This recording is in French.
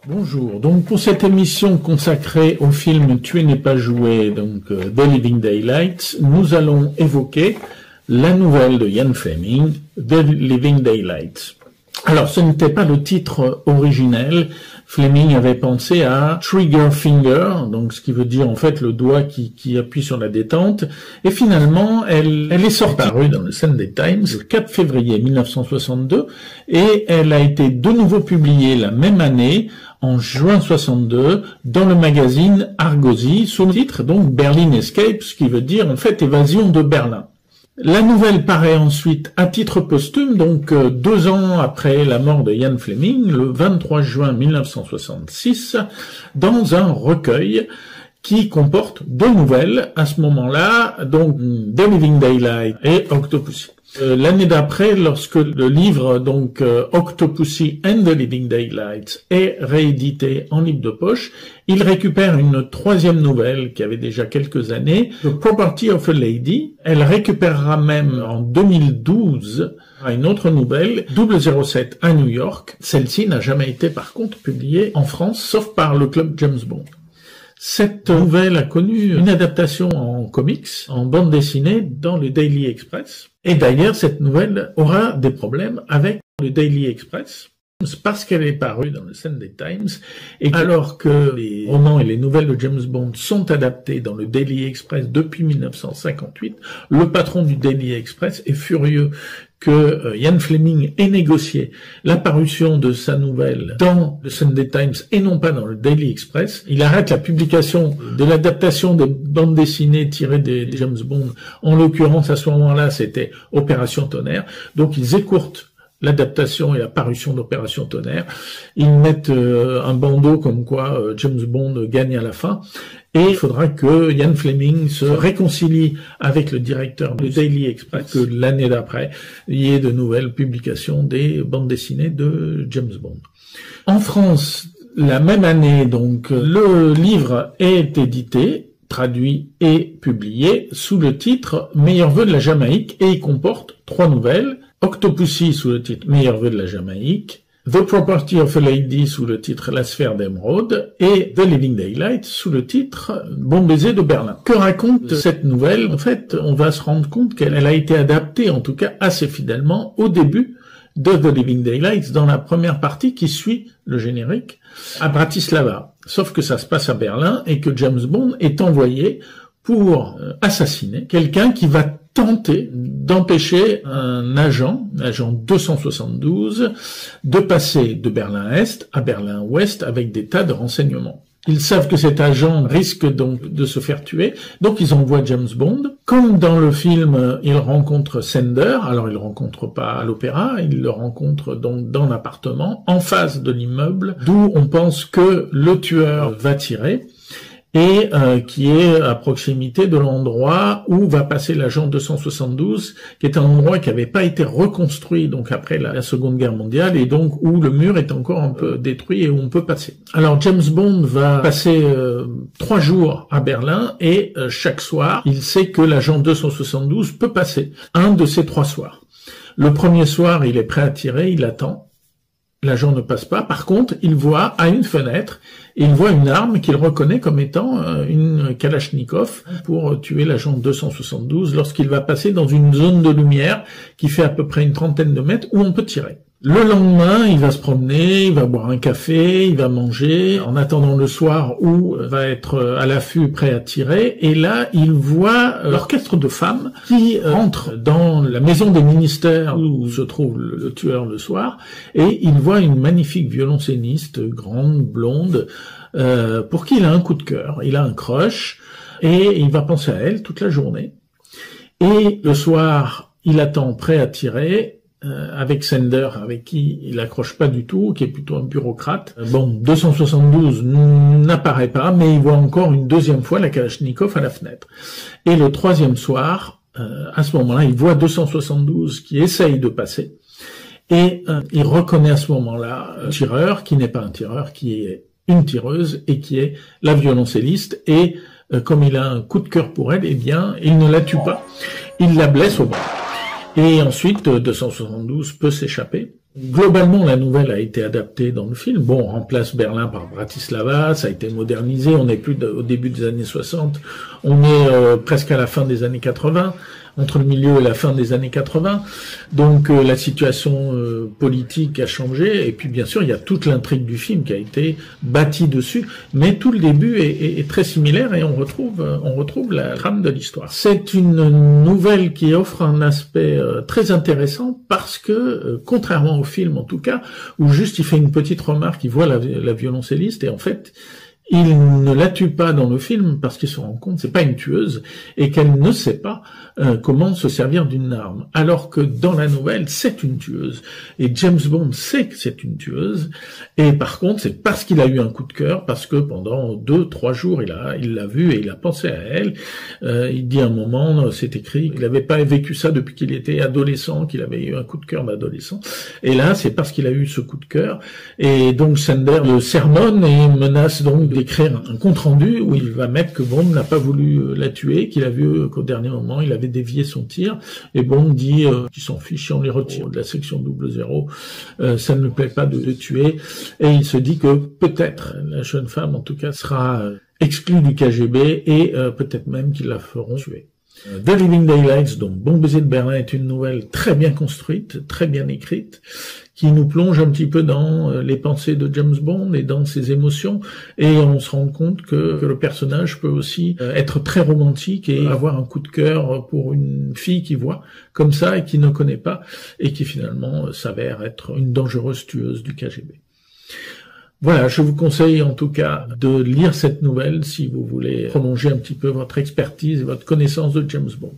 Bonjour, donc pour cette émission consacrée au film Tuer n'est pas joué, donc The Living Daylights, nous allons évoquer la nouvelle de Ian Fleming, The Living Daylights. Alors ce n'était pas le titre originel, Fleming avait pensé à Trigger Finger, donc ce qui veut dire en fait le doigt qui appuie sur la détente, et finalement elle est sortie parue dans le Sunday Times le 4 février 1962, et elle a été de nouveau publiée la même année, en juin 62, dans le magazine Argosy, sous le titre donc Berlin Escape, ce qui veut dire en fait évasion de Berlin. La nouvelle paraît ensuite à titre posthume, donc 2 ans après la mort de Ian Fleming, le 23 juin 1966, dans un recueil qui comporte 2 nouvelles à ce moment-là, donc The Living Daylight et Octopussy. L'année d'après, lorsque le livre donc Octopussy and the Living Daylights est réédité en livre de poche, il récupère une 3e nouvelle qui avait déjà quelques années, The Property of a Lady. Elle récupérera même en 2012 une autre nouvelle, 007 à New York. Celle-ci n'a jamais été par contre publiée en France, sauf par le club James Bond. Cette nouvelle a connu une adaptation en comics, en bande dessinée, dans le Daily Express. Et d'ailleurs, cette nouvelle aura des problèmes avec le Daily Express, parce qu'elle est parue dans le Sunday Times, et alors que les romans et les nouvelles de James Bond sont adaptés dans le Daily Express depuis 1958, le patron du Daily Express est furieux que Ian Fleming ait négocié la parution de sa nouvelle dans le Sunday Times et non pas dans le Daily Express. Il arrête la publication de l'adaptation des bandes dessinées tirées des James Bond. En l'occurrence, à ce moment-là, c'était Opération Tonnerre. Donc, ils écourtent l'adaptation et la parution d'Opération Tonnerre. Ils mettent un bandeau comme quoi James Bond gagne à la fin. Et il faudra que Ian Fleming se réconcilie avec le directeur du Daily Express, que l'année d'après, il y ait de nouvelles publications des bandes dessinées de James Bond. En France, la même année, donc, le livre est édité, traduit et publié sous le titre Meilleurs vœux de la Jamaïque, et il comporte 3 nouvelles. Octopussy sous le titre Meilleurs vœux de la Jamaïque, The Property of a Lady sous le titre La sphère d'émeraude et The Living Daylight sous le titre Bon baiser de Berlin. Que raconte cette nouvelle? En fait, on va se rendre compte qu'elle a été adaptée, en tout cas assez fidèlement, au début de The Living Daylights, dans la première partie qui suit le générique, à Bratislava. Sauf que ça se passe à Berlin et que James Bond est envoyé pour assassiner quelqu'un qui va tenter d'empêcher un agent 272, de passer de Berlin-Est à Berlin-Ouest avec des tas de renseignements. Ils savent que cet agent risque donc de se faire tuer, donc ils envoient James Bond. Comme dans le film, il rencontre Sender, alors il le rencontre pas à l'opéra, il le rencontre donc dans l'appartement, en face de l'immeuble, d'où on pense que le tueur va tirer, et qui est à proximité de l'endroit où va passer l'agent 272, qui est un endroit qui n'avait pas été reconstruit donc après la Seconde Guerre mondiale, et donc où le mur est encore un peu détruit et où on peut passer. Alors James Bond va passer 3 jours à Berlin, et chaque soir, il sait que l'agent 272 peut passer un de ces 3 soirs. Le premier soir, il est prêt à tirer, il attend. L'agent ne passe pas. Par contre, il voit à une fenêtre, il voit une arme qu'il reconnaît comme étant une Kalachnikov pour tuer l'agent 272 lorsqu'il va passer dans une zone de lumière qui fait à peu près une 30aine de mètres où on peut tirer. Le lendemain, il va se promener, il va boire un café, il va manger, en attendant le soir où va être à l'affût prêt à tirer, et là, il voit l'orchestre de femmes qui rentre dans la maison des ministères où se trouve le tueur le soir, et il voit une magnifique violoncelliste, grande, blonde, pour qui il a un coup de cœur, il a un crush, et il va penser à elle toute la journée. Et le soir, il attend prêt à tirer, avec Sender, avec qui il accroche pas du tout, qui est plutôt un bureaucrate. Bon, 272 n'apparaît pas, mais il voit encore une 2e fois la Kalachnikov à la fenêtre. Et le 3e soir, à ce moment-là, il voit 272 qui essaye de passer, et il reconnaît à ce moment-là un tireur, qui n'est pas un tireur, qui est une tireuse, et qui est la violoncelliste, et comme il a un coup de cœur pour elle, eh bien, il ne la tue pas, il la blesse au bras. Et ensuite, 272 peut s'échapper. Globalement, la nouvelle a été adaptée dans le film. Bon, on remplace Berlin par Bratislava, ça a été modernisé, on n'est plus au début des années 60, on est presque à la fin des années 80, entre le milieu et la fin des années 80. Donc la situation politique a changé, et puis bien sûr, il y a toute l'intrigue du film qui a été bâtie dessus, mais tout le début est très similaire et on retrouve la trame de l'histoire. C'est une nouvelle qui offre un aspect très intéressant parce que, contrairement au film en tout cas, où juste il fait une petite remarque, il voit la violoncelliste et en fait, il ne la tue pas dans le film parce qu'il se rend compte c'est pas une tueuse et qu'elle ne sait pas comment se servir d'une arme. Alors que dans la nouvelle, c'est une tueuse. Et James Bond sait que c'est une tueuse. Et par contre, c'est parce qu'il a eu un coup de cœur, parce que pendant 2-3 jours, il l'a vue et il a pensé à elle. Il dit à un moment, c'est écrit, il n'avait pas vécu ça depuis qu'il était adolescent, qu'il avait eu un coup de cœur d'adolescent. Et là, c'est parce qu'il a eu ce coup de cœur. Et donc, Sender le sermonne et menace donc d'écrire un compte-rendu où il va mettre que Bond n'a pas voulu la tuer, qu'il a vu qu'au dernier moment, il avait dévié son tir, et Bond dit qu'il s'en fiche, on les retire de la section 00, ça ne me plaît pas de tuer, et il se dit que peut-être la jeune femme, en tout cas, sera exclue du KGB, et peut-être même qu'ils la feront tuer. The Living Daylights, donc Bon baiser de Berlin, est une nouvelle très bien construite, très bien écrite, qui nous plonge un petit peu dans les pensées de James Bond et dans ses émotions, et on se rend compte que le personnage peut aussi être très romantique et avoir un coup de cœur pour une fille qu'il voit comme ça et qui ne connaît pas, et qui finalement s'avère être une dangereuse tueuse du KGB. Voilà, je vous conseille en tout cas de lire cette nouvelle si vous voulez prolonger un petit peu votre expertise et votre connaissance de James Bond.